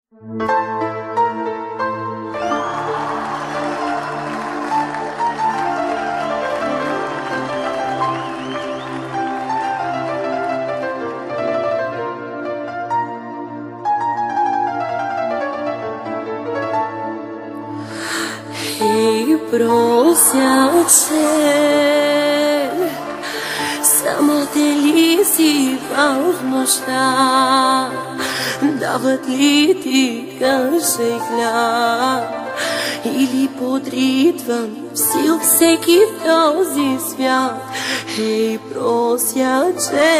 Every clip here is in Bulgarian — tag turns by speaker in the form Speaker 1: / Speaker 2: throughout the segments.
Speaker 1: Прося те, само те ли си в нощта? Дават ли ти къща хляб? Или под ритъм сил всеки в този свят? Ей, прося те,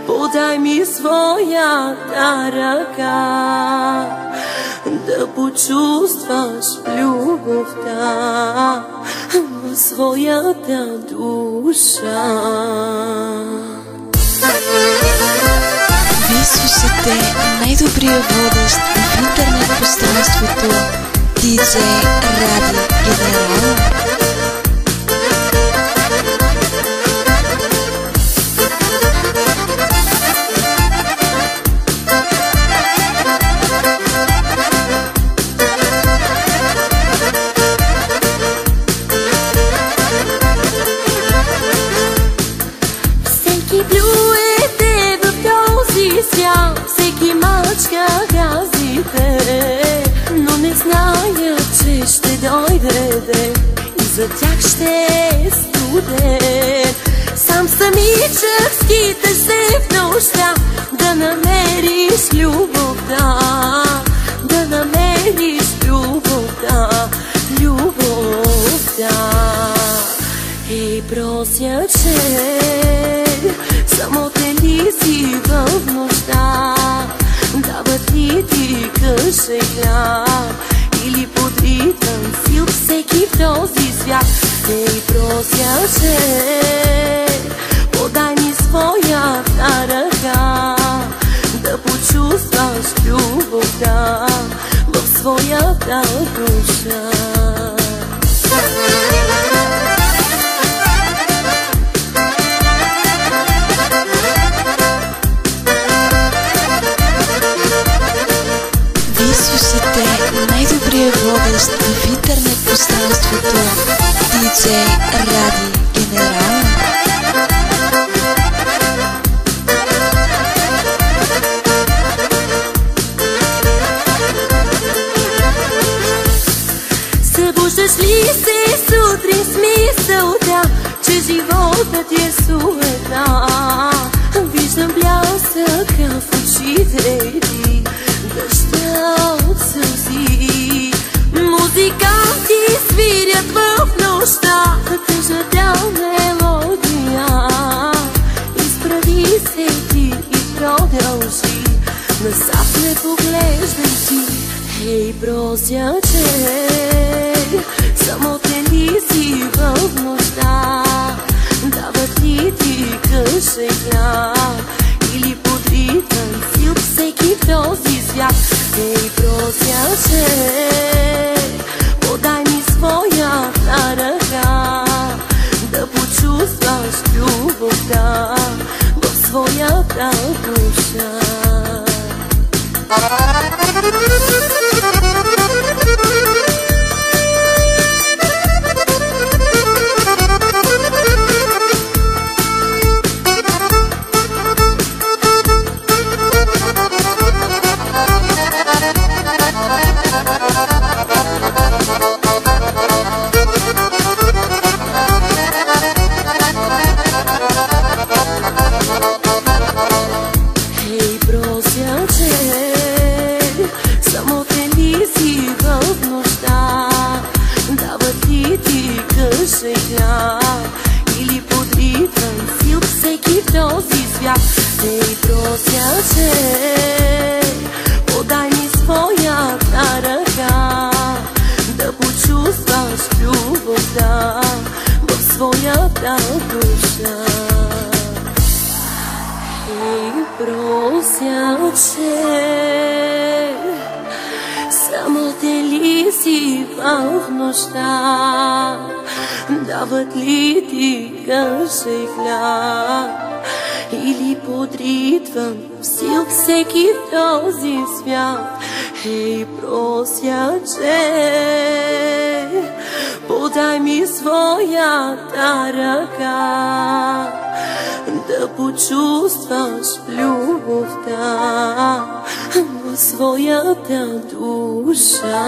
Speaker 1: подай ми своята ръка, да почувстваш любовта в своята душа.
Speaker 2: Вие слушате най-добрия водещ в интернет пространството DJ Ради Генерал.
Speaker 1: Всеки мачка газите, но не зная, че ще дойде ден и за тях ще е студен. Сам самичък скиташ се в нощта, да намериш любовта, да намериш любовта, любовта. И прося, че само те ли си в нощта? Дават ли ти къща и хляб? Или под ритъм сил всеки в този свят? Ей, прося, че подай ми своята ръка, да почувстваш любовта в своята душа.
Speaker 2: Най-добрия водещ в интернет пространството DJ Ради Генерал.
Speaker 1: Събуждаш ли се сутрин с мисълта, че животът е суета? Виждам блясъка в очите ти, дъжда от сълзи. Музиканти свирят в нощта тъжната мелодия. Изправи се ти и продължи, назад не поглеждай си. Ей, прося, че само те ли си в нощта? Дават ли ти къща и хляб? Или под ритъм сил всеки в този свят? Ей, прося, че подай ми своята ръка, да почувстваш любовта в своята душа. Или под ритъм сил всеки в този свят? Ей, прося, че подай ми своята ръка, да почувстваш любовта в своята душа. Ей, прося, че само те ли си в нощта? Дават ли ти къща и хляб? или под ритъм сил всеки този свят. Ей, прося, че подай ми своята ръка, да почувстваш любовта в своята душа.